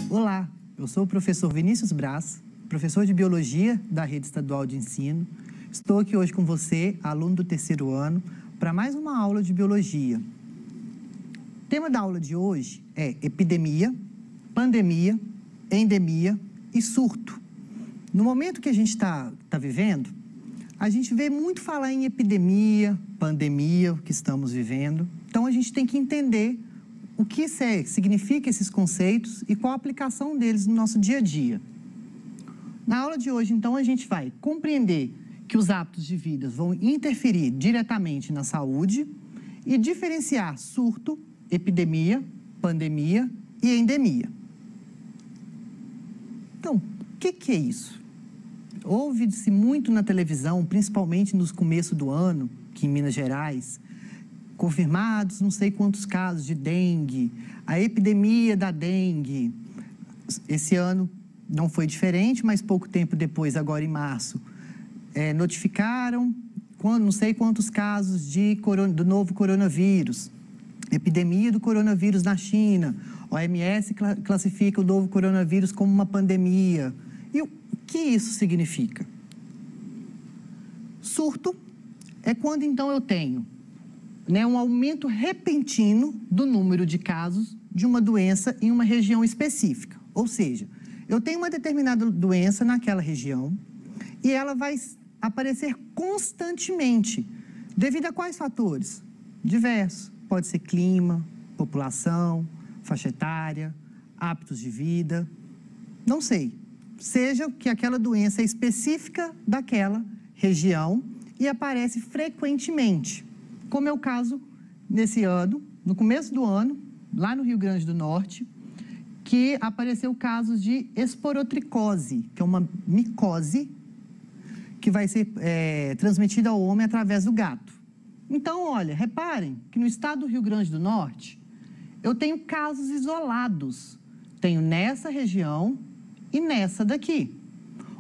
Olá, eu sou o professor Vinícius Braz, professor de Biologia da Rede Estadual de Ensino. Estou aqui hoje com você, aluno do terceiro ano, para mais uma aula de Biologia. O tema da aula de hoje é epidemia, pandemia, endemia e surto. No momento que a gente está vivendo, a gente vê muito falar em epidemia, pandemia, o que estamos vivendo. Então, a gente tem que entender o que significa esses conceitos e qual a aplicação deles no nosso dia a dia. Na aula de hoje, então, a gente vai compreender que os hábitos de vida vão interferir diretamente na saúde e diferenciar surto, epidemia, pandemia e endemia. Então, o que é isso? Ouve-se muito na televisão, principalmente no começo do ano, que em Minas Gerais, confirmados não sei quantos casos de dengue, a epidemia da dengue. Esse ano não foi diferente, mas pouco tempo depois, agora em março, notificaram não sei quantos casos do novo coronavírus. Epidemia do coronavírus na China. A OMS classifica o novo coronavírus como uma pandemia. E o que isso significa? Surto é quando, então, eu tenho um aumento repentino do número de casos de uma doença em uma região específica. Ou seja, eu tenho uma determinada doença naquela região e ela vai aparecer constantemente. Devido a quais fatores? Diversos. Pode ser clima, população, faixa etária, hábitos de vida, não sei. Seja que aquela doença é específica daquela região e aparece frequentemente. Como é o caso nesse ano, no começo do ano, lá no Rio Grande do Norte, que apareceu casos de esporotricose, que é uma micose que vai ser transmitida ao homem através do gato. Então, olha, reparem que no estado do Rio Grande do Norte, eu tenho casos isolados. Tenho nessa região e nessa daqui,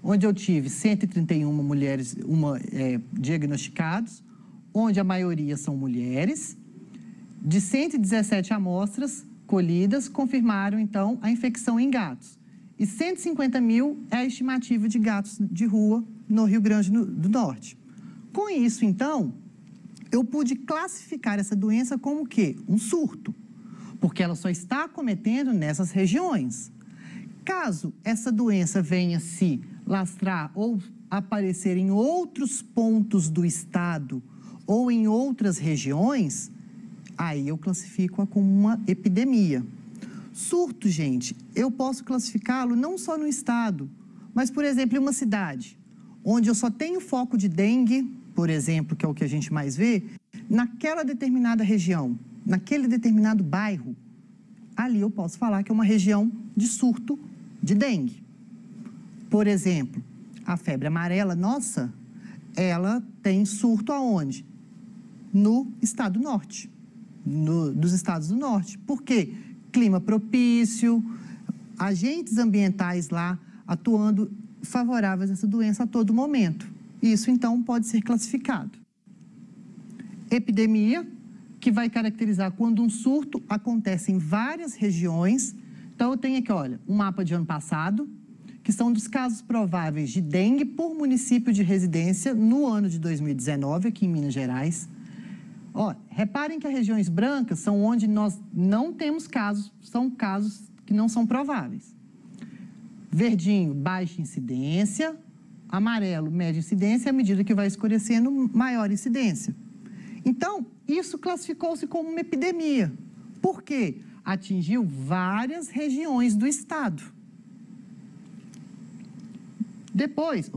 onde eu tive 131 mulheres diagnosticados, onde a maioria são mulheres. De 117 amostras colhidas, confirmaram, então, a infecção em gatos. E 150 mil é a estimativa de gatos de rua no Rio Grande do Norte. Com isso, então, eu pude classificar essa doença como o quê? Um surto, porque ela só está acometendo nessas regiões. Caso essa doença venha se lastrar ou aparecer em outros pontos do estado ou em outras regiões, aí eu classifico-a como uma epidemia. Surto, gente, eu posso classificá-lo não só no estado, mas, por exemplo, em uma cidade, onde eu só tenho foco de dengue, por exemplo, que é o que a gente mais vê, naquela determinada região, naquele determinado bairro, ali eu posso falar que é uma região de surto de dengue. Por exemplo, a febre amarela, nossa, ela tem surto aonde? No estado norte, dos estados do norte. Por quê? Clima propício, agentes ambientais lá atuando favoráveis a essa doença a todo momento. Isso, então, pode ser classificado. Epidemia, que vai caracterizar quando um surto acontece em várias regiões. Então, eu tenho aqui, olha, um mapa de ano passado, que são dos casos prováveis de dengue por município de residência no ano de 2019, aqui em Minas Gerais. Ó, reparem que as regiões brancas são onde nós não temos casos, são casos que não são prováveis. Verdinho, baixa incidência. Amarelo, média incidência. À medida que vai escurecendo, maior incidência. Então, isso classificou-se como uma epidemia. Por quê? Atingiu várias regiões do estado. Depois,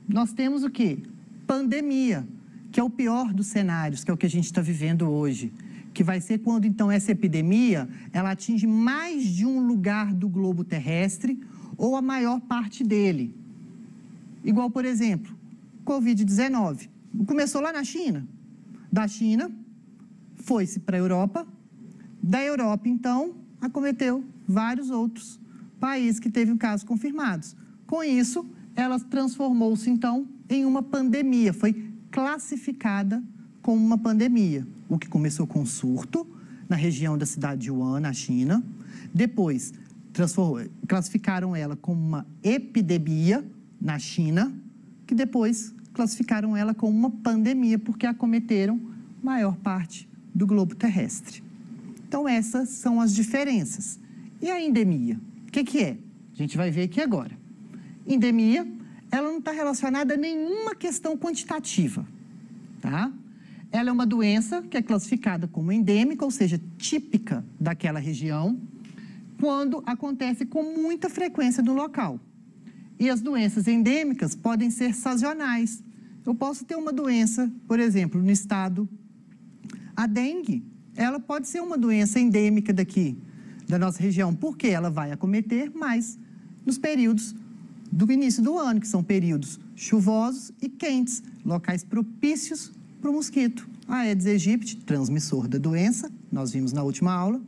nós temos o quê? Pandemia, que é o pior dos cenários, que é o que a gente está vivendo hoje. Que vai ser quando, então, essa epidemia, ela atinge mais de um lugar do globo terrestre ou a maior parte dele. Igual, por exemplo, Covid-19. Começou lá na China. Da China, foi-se para a Europa. Da Europa, então, acometeu vários outros países que teve casos confirmados. Com isso, ela transformou-se, então, em uma pandemia. Foi classificada como uma pandemia, o que começou com um surto na região da cidade de Wuhan, na China. Depois, classificaram ela como uma epidemia na China, que depois classificaram ela como uma pandemia, porque acometeram maior parte do globo terrestre. Então, essas são as diferenças. E a endemia? O que é? A gente vai ver aqui agora. Endemia, ela não está relacionada a nenhuma questão quantitativa, tá? Ela é uma doença que é classificada como endêmica, ou seja, típica daquela região, quando acontece com muita frequência no local. E as doenças endêmicas podem ser sazonais. Eu posso ter uma doença, por exemplo, no estado, a dengue, ela pode ser uma doença endêmica daqui, da nossa região, porque ela vai acometer mais nos períodos do início do ano, que são períodos chuvosos e quentes, locais propícios para o mosquito. A Aedes aegypti, transmissor da doença, nós vimos na última aula,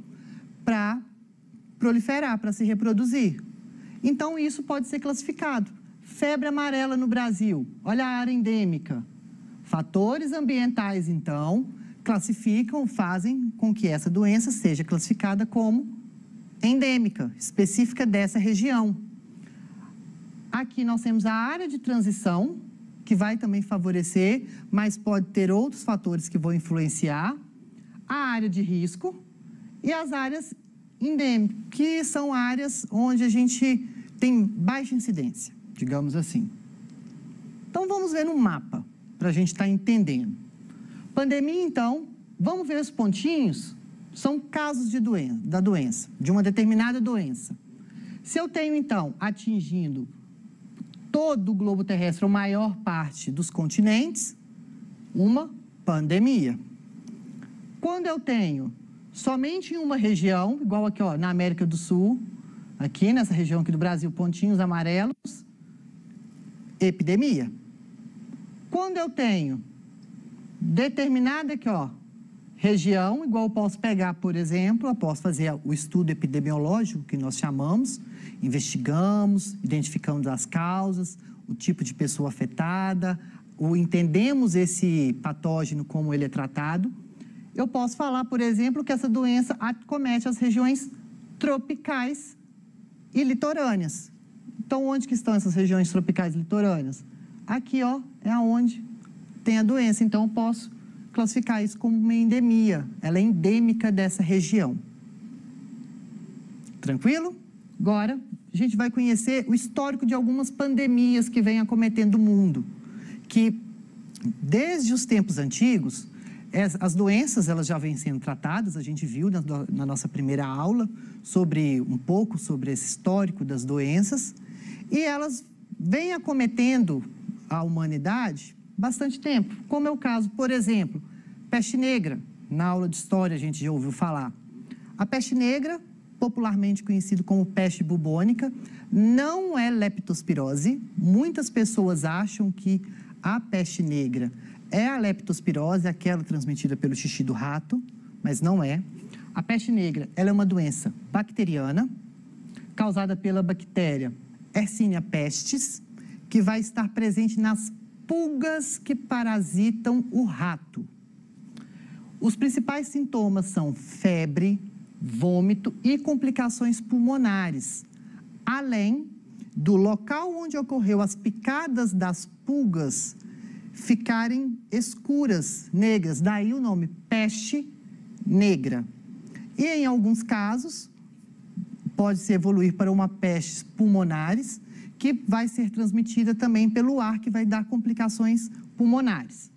para proliferar, para se reproduzir. Então, isso pode ser classificado. Febre amarela no Brasil, olha a área endêmica. Fatores ambientais, então, classificam, fazem com que essa doença seja classificada como endêmica, específica dessa região. Aqui nós temos a área de transição, que vai também favorecer, mas pode ter outros fatores que vão influenciar, a área de risco e as áreas endêmicas, que são áreas onde a gente tem baixa incidência, digamos assim. Então, vamos ver no mapa, para a gente estar entendendo. Pandemia, então, vamos ver os pontinhos, são casos da doença, de uma determinada doença. Se eu tenho, então, atingindo todo o globo terrestre, ou maior parte dos continentes, uma pandemia. Quando eu tenho somente em uma região, igual aqui, ó, na América do Sul, aqui nessa região aqui do Brasil, pontinhos amarelos, epidemia. Quando eu tenho determinada aqui, ó, região, igual eu posso pegar, por exemplo, eu posso fazer o estudo epidemiológico, que nós chamamos, investigamos, identificamos as causas, o tipo de pessoa afetada, entendemos esse patógeno, como ele é tratado. Eu posso falar, por exemplo, que essa doença acomete as regiões tropicais e litorâneas. Então, onde que estão essas regiões tropicais e litorâneas? Aqui, ó, é onde tem a doença. Então, eu posso classificar isso como uma endemia. Ela é endêmica dessa região. Tranquilo? Agora, a gente vai conhecer o histórico de algumas pandemias que vêm acometendo o mundo. Que, desde os tempos antigos, as doenças elas já vêm sendo tratadas, a gente viu na nossa primeira aula um pouco sobre esse histórico das doenças, e elas vêm acometendo a humanidade bastante tempo, como é o caso, por exemplo, peste negra. Na aula de história a gente já ouviu falar. A peste negra, popularmente conhecido como peste bubônica, não é leptospirose. Muitas pessoas acham que a peste negra é a leptospirose, aquela transmitida pelo xixi do rato, mas não é. A peste negra, ela é uma doença bacteriana, causada pela bactéria Yersinia pestis, que vai estar presente nas pulgas que parasitam o rato. Os principais sintomas são febre, vômito e complicações pulmonares, além do local onde ocorreu as picadas das pulgas ficarem escuras, negras, daí o nome peste negra. E em alguns casos, pode-se evoluir para uma peste pulmonares, que vai ser transmitida também pelo ar, que vai dar complicações pulmonares.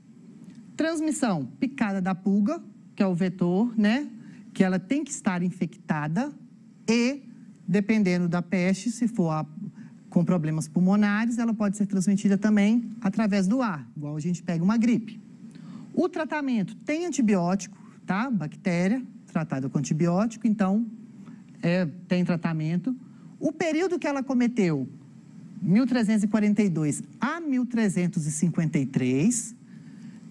Transmissão, picada da pulga, que é o vetor, né? Que ela tem que estar infectada e, dependendo da peste, se for com problemas pulmonares, ela pode ser transmitida também através do ar, igual a gente pega uma gripe. O tratamento tem antibiótico, tá? Bactéria tratada com antibiótico, então tem tratamento. O período que ela cometeu, 1342 a 1353,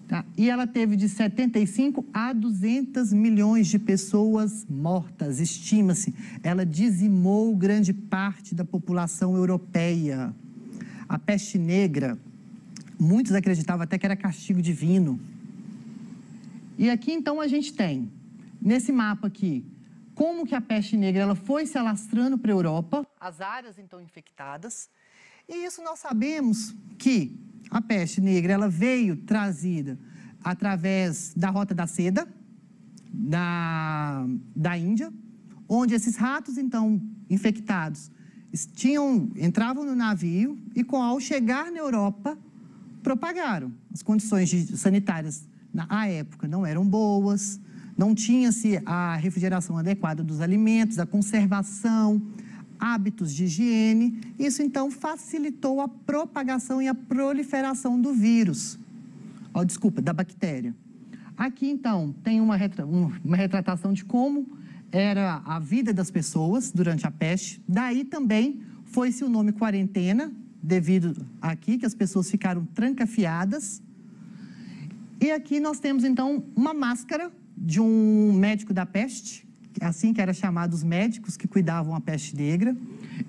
tá? E ela teve de 75 a 200 milhões de pessoas mortas, estima-se. Ela dizimou grande parte da população europeia. A peste negra, Muitos acreditavam até que era castigo divino. E aqui, então, a gente tem, nesse mapa aqui, como que a peste negra ela foi se alastrando para a Europa, as áreas, então, infectadas. E isso nós sabemos que a peste negra ela veio trazida através da Rota da Seda, da Índia, onde esses ratos, então, infectados, entravam no navio e, ao chegar na Europa, propagaram. As condições sanitárias, à época, não eram boas, não tinha-se a refrigeração adequada dos alimentos, a conservação, hábitos de higiene. Isso, então, facilitou a propagação e a proliferação do vírus, da bactéria. Aqui, então, tem uma retratação de como era a vida das pessoas durante a peste. Daí também foi-se o nome quarentena, devido aqui que as pessoas ficaram trancafiadas. E aqui nós temos, então, uma máscara de um médico da peste, assim que era chamado os médicos que cuidavam a peste negra.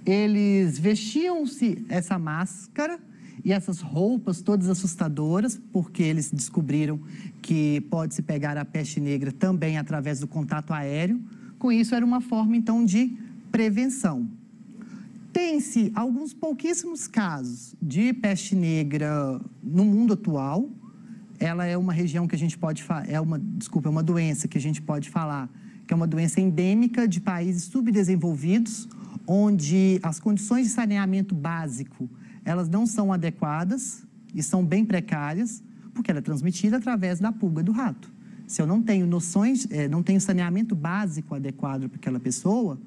Eles vestiam-se essa máscara e essas roupas todas assustadoras, porque eles descobriram que pode-se pegar a peste negra também através do contato aéreo. Com isso, era uma forma, então, de prevenção. Tem-se alguns pouquíssimos casos de peste negra no mundo atual. Ela é uma região que a gente pode falar, é uma doença que a gente pode falar, que é uma doença endêmica de países subdesenvolvidos, onde as condições de saneamento básico, elas não são adequadas e são bem precárias, porque ela é transmitida através da pulga do rato. Se eu não tenho não tenho saneamento básico adequado para aquela pessoa,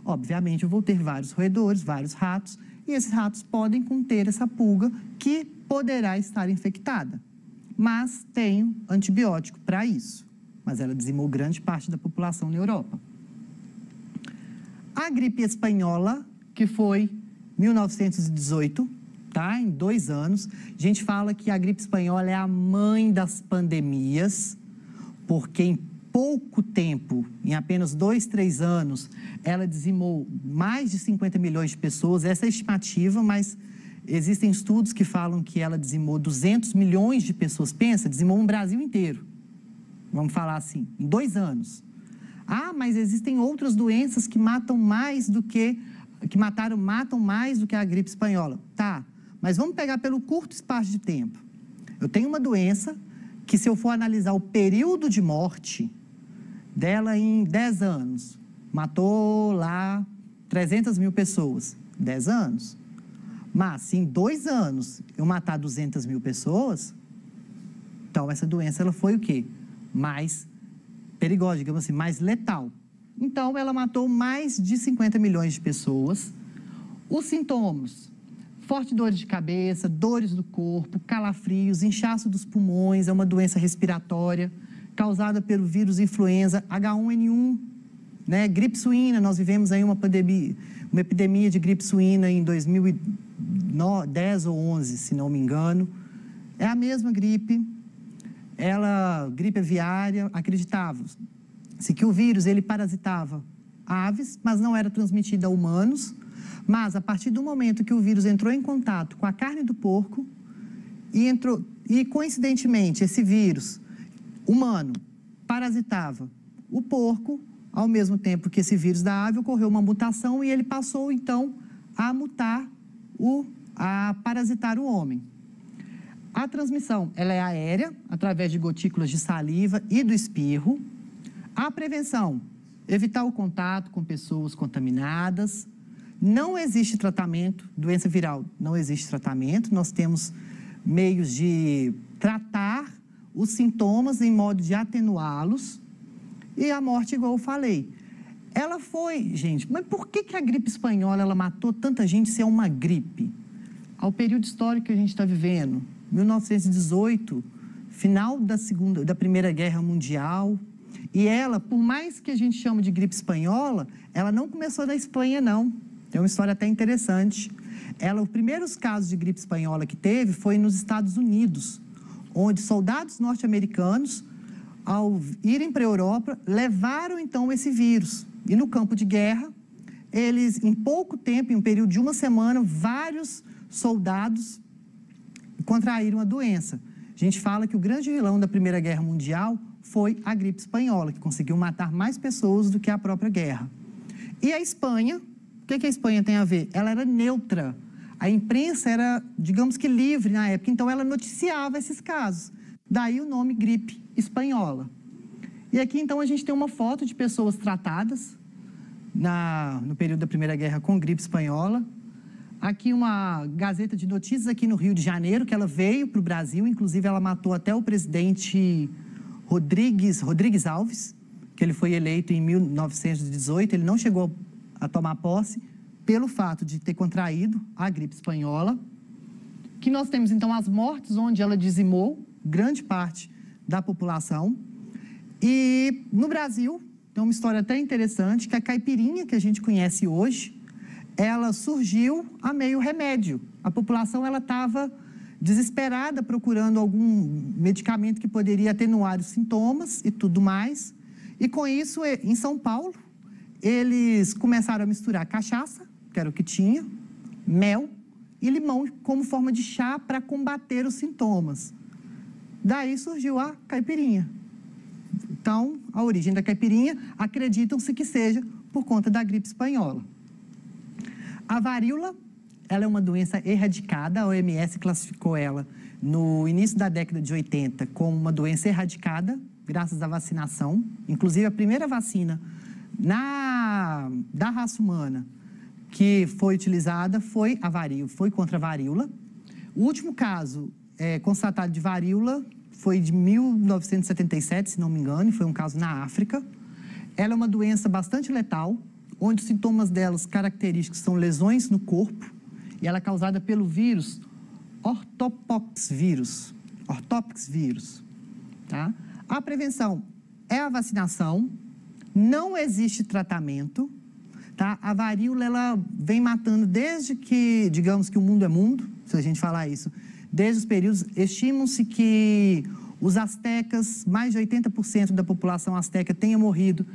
obviamente eu vou ter vários roedores, vários ratos, e esses ratos podem conter essa pulga que poderá estar infectada. Mas tem antibiótico para isso. Mas ela dizimou grande parte da população na Europa. A gripe espanhola, que foi 1918, tá? Em 2 anos. A gente fala que a gripe espanhola é a mãe das pandemias, porque em pouco tempo, em apenas 2, 3 anos, ela dizimou mais de 50 milhões de pessoas. Essa é a estimativa, mas existem estudos que falam que ela dizimou 200 milhões de pessoas. Pensa, dizimou um Brasil inteiro. Vamos falar assim, em 2 anos. Ah, mas existem outras doenças que matam mais do que a gripe espanhola. Tá, mas vamos pegar pelo curto espaço de tempo. Eu tenho uma doença que, se eu for analisar o período de morte dela em 10 anos, matou lá 300 mil pessoas. 10 anos. Mas, se em 2 anos eu matar 200 mil pessoas, então essa doença ela foi o quê? Mais perigosa, digamos assim, mais letal. Então, ela matou mais de 50 milhões de pessoas. Os sintomas: forte dores de cabeça, dores do corpo, calafrios, inchaço dos pulmões, é uma doença respiratória causada pelo vírus influenza, H1N1, né? Gripe suína, nós vivemos aí uma epidemia de gripe suína em 2010 ou 11, se não me engano. É a mesma gripe, gripe aviária, acreditava-se que o vírus ele parasitava aves, mas não era transmitido a humanos. Mas, a partir do momento que o vírus entrou em contato com a carne do porco e coincidentemente, esse vírus humano parasitava o porco, ao mesmo tempo que esse vírus da ave, ocorreu uma mutação e ele passou, então, a parasitar o homem. A transmissão ela é aérea, através de gotículas de saliva e do espirro. A prevenção: evitar o contato com pessoas contaminadas. Não existe tratamento, doença viral não existe tratamento, nós temos meios de tratar os sintomas em modo de atenuá-los. E a morte, igual eu falei, ela foi, gente, mas por que a gripe espanhola ela matou tanta gente se é uma gripe? Ao período histórico que a gente está vivendo, 1918, final da Primeira Guerra Mundial, e ela, por mais que a gente chame de gripe espanhola, ela não começou na Espanha, não. Tem uma história até interessante. Os primeiros casos de gripe espanhola que teve foi nos Estados Unidos, onde soldados norte-americanos, ao irem para a Europa, levaram então esse vírus. E no campo de guerra, eles, em pouco tempo, em um período de 1 semana, vários soldados contraíram a doença. A gente fala que o grande vilão da Primeira Guerra Mundial foi a gripe espanhola, que conseguiu matar mais pessoas do que a própria guerra. E a Espanha, o que a Espanha tem a ver? Ela era neutra. A imprensa era, digamos que, livre na época, então ela noticiava esses casos. Daí o nome gripe espanhola. E aqui, então, a gente tem uma foto de pessoas tratadas no período da Primeira Guerra com gripe espanhola. Aqui uma Gazeta de Notícias aqui no Rio de Janeiro, que ela veio para o Brasil, inclusive ela matou até o presidente Rodrigues Alves, que ele foi eleito em 1918, ele não chegou a tomar posse pelo fato de ter contraído a gripe espanhola. Que nós temos, então, as mortes, onde ela dizimou grande parte da população. E no Brasil, tem uma história até interessante, que a caipirinha que a gente conhece hoje, ela surgiu a meio remédio. A população estava desesperada procurando algum medicamento que poderia atenuar os sintomas e tudo mais. E com isso, em São Paulo, eles começaram a misturar cachaça, que era o que tinha, mel e limão como forma de chá para combater os sintomas. Daí surgiu a caipirinha. Então, a origem da caipirinha, acreditam-se que seja por conta da gripe espanhola. A varíola, ela é uma doença erradicada, a OMS classificou ela no início da década de 80 como uma doença erradicada, graças à vacinação. Inclusive, a primeira vacina da raça humana que foi utilizada foi contra a varíola. O último caso constatado de varíola foi de 1977, se não me engano, e foi um caso na África. Ela é uma doença bastante letal, onde os sintomas delas característicos são lesões no corpo, e ela é causada pelo vírus ortopox vírus. Tá? A prevenção é a vacinação, não existe tratamento. Tá? A varíola, ela vem matando desde que, digamos que o mundo é mundo, se a gente falar isso, desde os períodos, estimam-se que os astecas, mais de 80% da população asteca tenha morrido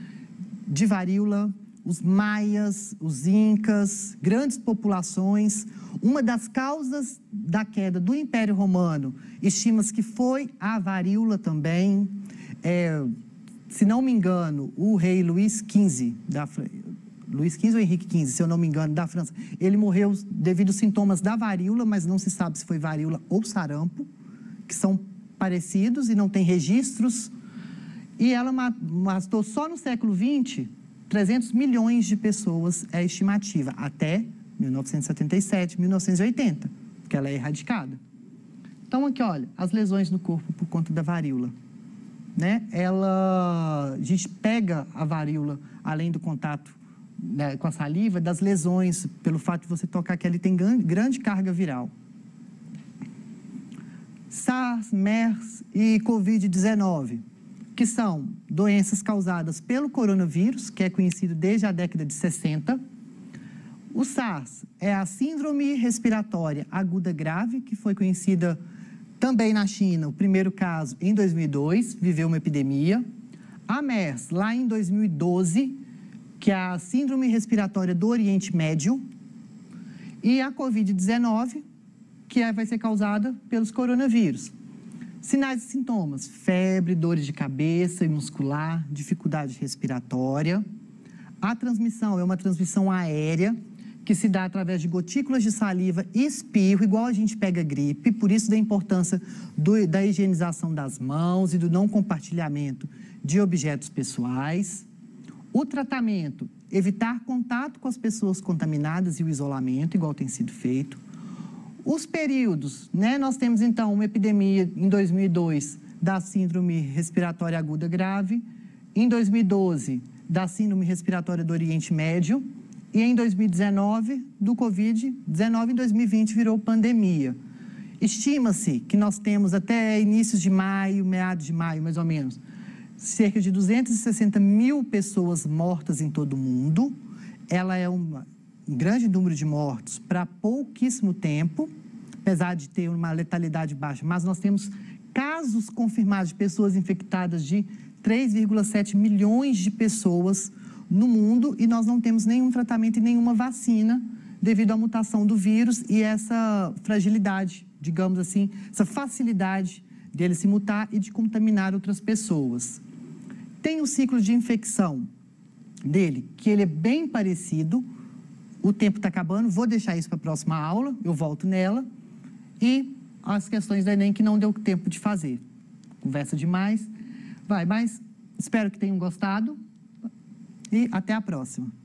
de varíola, os maias, os incas, grandes populações. Uma das causas da queda do Império Romano, estima-se que foi a varíola também. Se não me engano, o rei Luís XV ou Henrique XV, se eu não me engano, da França, ele morreu devido aos sintomas da varíola, mas não se sabe se foi varíola ou sarampo, que são parecidos e não tem registros. E ela matou só no século XX 300 milhões de pessoas, é a estimativa, até 1977, 1980, que ela é erradicada. Então, aqui, olha, as lesões no corpo por conta da varíola. Né? A gente pega a varíola, além do contato, né, com a saliva, das lesões, pelo fato de você tocar que ali tem grande carga viral. SARS, MERS e Covid-19, que são doenças causadas pelo coronavírus, que é conhecido desde a década de 60. O SARS é a síndrome respiratória aguda grave, que foi conhecida também na China, o primeiro caso em 2002, viveu uma epidemia. A MERS, lá em 2012, que é a síndrome respiratória do Oriente Médio. E a Covid-19, que vai ser causada pelos coronavírus. Sinais e sintomas: febre, dores de cabeça e muscular, dificuldade respiratória. A transmissão é uma transmissão aérea, que se dá através de gotículas de saliva e espirro, igual a gente pega gripe, por isso da importância da higienização das mãos e do não compartilhamento de objetos pessoais. O tratamento: evitar contato com as pessoas contaminadas e o isolamento, igual tem sido feito. Os períodos, né? Nós temos, então, uma epidemia em 2002 da síndrome respiratória aguda grave, em 2012 da síndrome respiratória do Oriente Médio e em 2019 do Covid-19, em 2020 virou pandemia. Estima-se que nós temos até inícios de maio, meados de maio, mais ou menos, cerca de 260 mil pessoas mortas em todo o mundo. Ela é um grande número de mortos para pouquíssimo tempo, apesar de ter uma letalidade baixa, mas nós temos casos confirmados de pessoas infectadas de 3,7 milhões de pessoas no mundo e nós não temos nenhum tratamento e nenhuma vacina devido à mutação do vírus e essa fragilidade digamos assim, essa facilidade dele se mutar e de contaminar outras pessoas. Tem o ciclo de infecção dele, que ele é bem parecido. O tempo está acabando, vou deixar isso para a próxima aula, eu volto nela. E as questões do Enem que não deu tempo de fazer. Conversa demais. Mas espero que tenham gostado e até a próxima.